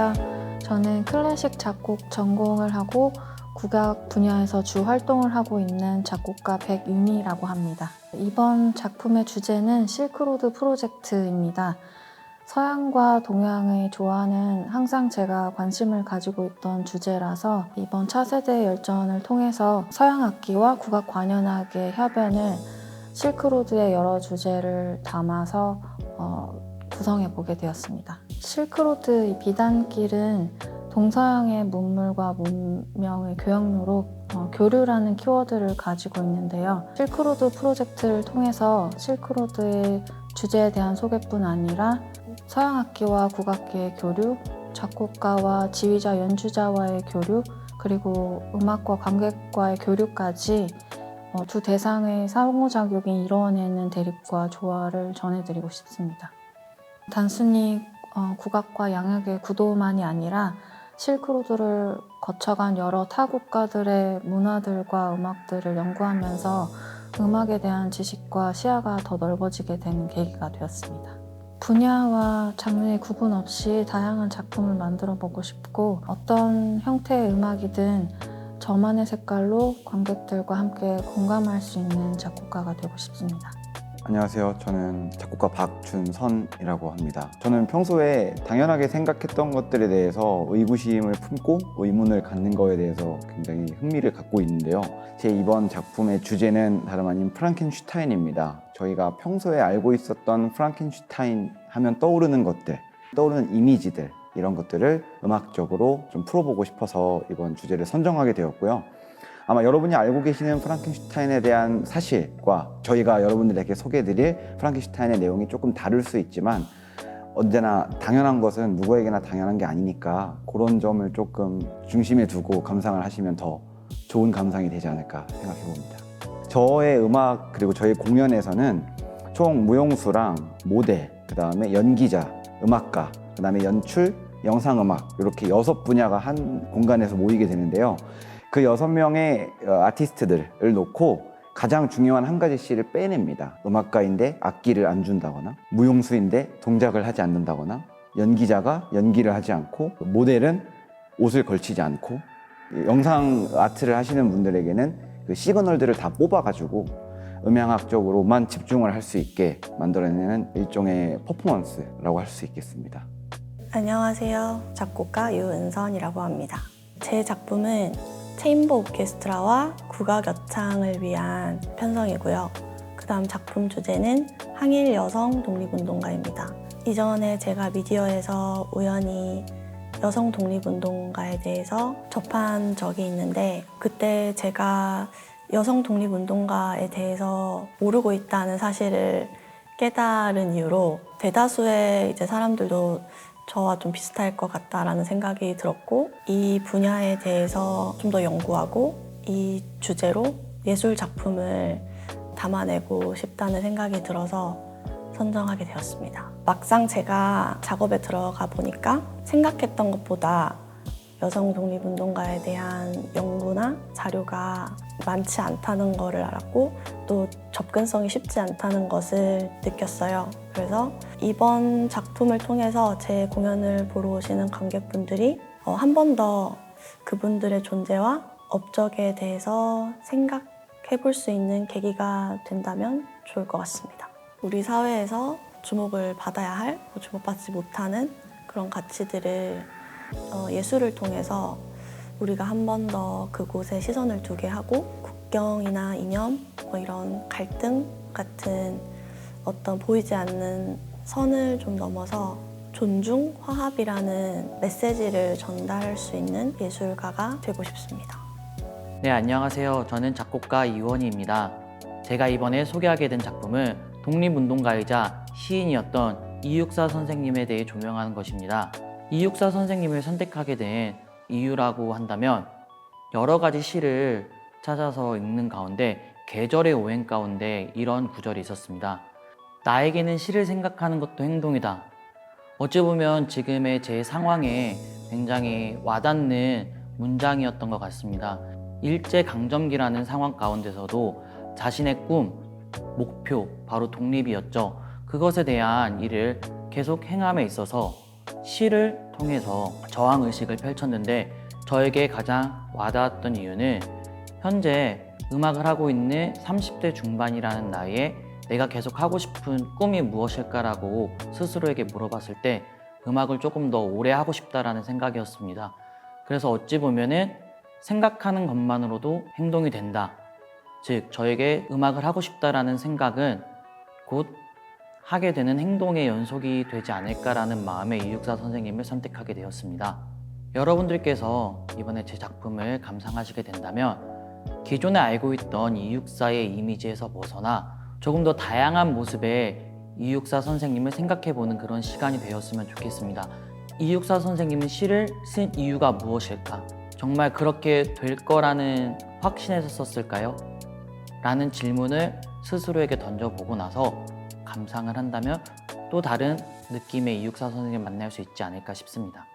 안녕하세요. 저는 클래식 작곡 전공을 하고 국악 분야에서 주 활동을 하고 있는 작곡가 백윤희라고 합니다. 이번 작품의 주제는 실크로드 프로젝트입니다. 서양과 동양의 조화는 항상 제가 관심을 가지고 있던 주제라서 이번 차세대 열전을 통해서 서양 악기와 국악 관현악의 협연을 실크로드의 여러 주제를 담아서 구성해 보게 되었습니다. 실크로드 이 비단길은 동서양의 문물과 문명의 교역로로 교류라는 키워드를 가지고 있는데요. 실크로드 프로젝트를 통해서 실크로드의 주제에 대한 소개뿐 아니라 서양 악기와 국악기의 교류, 작곡가와 지휘자, 연주자와의 교류, 그리고 음악과 관객과의 교류까지 두 대상의 상호작용이 이루어내는 대립과 조화를 전해드리고 싶습니다. 단순히 국악과 양악의 구도만이 아니라 실크로드를 거쳐간 여러 타 국가들의 문화들과 음악들을 연구하면서 음악에 대한 지식과 시야가 더 넓어지게 되는 계기가 되었습니다. 분야와 장르의 구분 없이 다양한 작품을 만들어 보고 싶고 어떤 형태의 음악이든 저만의 색깔로 관객들과 함께 공감할 수 있는 작곡가가 되고 싶습니다. 안녕하세요. 저는 작곡가 박준선이라고 합니다. 저는 평소에 당연하게 생각했던 것들에 대해서 의구심을 품고 의문을 갖는 거에 대해서 굉장히 흥미를 갖고 있는데요. 제 이번 작품의 주제는 다름 아닌 프랑켄슈타인입니다. 저희가 평소에 알고 있었던 프랑켄슈타인 하면 떠오르는 것들, 떠오르는 이미지들, 이런 것들을 음악적으로 좀 풀어보고 싶어서 이번 주제를 선정하게 되었고요. 아마 여러분이 알고 계시는 프랑켄슈타인에 대한 사실과 저희가 여러분들에게 소개해드릴 프랑켄슈타인의 내용이 조금 다를 수 있지만 언제나 당연한 것은 누구에게나 당연한 게 아니니까 그런 점을 조금 중심에 두고 감상을 하시면 더 좋은 감상이 되지 않을까 생각해 봅니다. 저의 음악 그리고 저희 공연에서는 총 무용수랑 모델, 그 다음에 연기자, 음악가, 그 다음에 연출, 영상음악 이렇게 6분야가 한 공간에서 모이게 되는데요. 그 6명의 아티스트들을 놓고 가장 중요한 한 가지씩을 빼냅니다. 음악가인데 악기를 안 준다거나, 무용수인데 동작을 하지 않는다거나, 연기자가 연기를 하지 않고, 모델은 옷을 걸치지 않고, 영상 아트를 하시는 분들에게는 그 시그널들을 다 뽑아가지고 음향학적으로만 집중을 할 수 있게 만들어내는 일종의 퍼포먼스라고 할 수 있겠습니다. 안녕하세요. 작곡가 유은선이라고 합니다. 제 작품은 체인버 오케스트라와 국악 여창을 위한 편성이고요. 그 다음 작품 주제는 항일 여성 독립운동가입니다. 이전에 제가 미디어에서 우연히 여성 독립운동가에 대해서 접한 적이 있는데 그때 제가 여성 독립운동가에 대해서 모르고 있다는 사실을 깨달은 이유로 대다수의 사람들도 저와 좀 비슷할 것 같다라는 생각이 들었고 이 분야에 대해서 좀 더 연구하고 이 주제로 예술 작품을 담아내고 싶다는 생각이 들어서 선정하게 되었습니다. 막상 제가 작업에 들어가 보니까 생각했던 것보다 여성 독립운동가에 대한 연구나 자료가 많지 않다는 것을 알았고 또 접근성이 쉽지 않다는 것을 느꼈어요. 그래서 이번 작품을 통해서 제 공연을 보러 오시는 관객분들이 한 번 더 그분들의 존재와 업적에 대해서 생각해 볼 수 있는 계기가 된다면 좋을 것 같습니다. 우리 사회에서 주목을 받아야 할, 주목받지 못하는 그런 가치들을 예술을 통해서 우리가 한 번 더 그곳에 시선을 두게 하고 국경이나 이념, 이런 갈등 같은 어떤 보이지 않는 선을 좀 넘어서 존중, 화합이라는 메시지를 전달할 수 있는 예술가가 되고 싶습니다. 네, 안녕하세요. 저는 작곡가 이원희입니다. 제가 이번에 소개하게 된 작품은 독립운동가이자 시인이었던 이육사 선생님에 대해 조명하는 것입니다. 이육사 선생님을 선택하게 된 이유라고 한다면 여러 가지 시를 찾아서 읽는 가운데 계절의 오행 가운데 이런 구절이 있었습니다. 나에게는 시를 생각하는 것도 행동이다. 어찌 보면 지금의 제 상황에 굉장히 와닿는 문장이었던 것 같습니다. 일제강점기라는 상황 가운데서도 자신의 꿈, 목표, 바로 독립이었죠. 그것에 대한 일을 계속 행함에 있어서 시를 통해서 저항의식을 펼쳤는데 저에게 가장 와닿았던 이유는 현재 음악을 하고 있는 30대 중반이라는 나이에 내가 계속 하고 싶은 꿈이 무엇일까라고 스스로에게 물어봤을 때 음악을 조금 더 오래 하고 싶다라는 생각이었습니다. 그래서 어찌 보면은 생각하는 것만으로도 행동이 된다. 즉, 저에게 음악을 하고 싶다라는 생각은 곧 하게 되는 행동의 연속이 되지 않을까라는 마음에 이육사 선생님을 선택하게 되었습니다. 여러분들께서 이번에 제 작품을 감상하시게 된다면 기존에 알고 있던 이육사의 이미지에서 벗어나 조금 더 다양한 모습의 이육사 선생님을 생각해보는 그런 시간이 되었으면 좋겠습니다. 이육사 선생님은 시를 쓴 이유가 무엇일까? 정말 그렇게 될 거라는 확신에서 썼을까요? 라는 질문을 스스로에게 던져보고 나서 감상을 한다면 또 다른 느낌의 이육사 선생님을 만날 수 있지 않을까 싶습니다.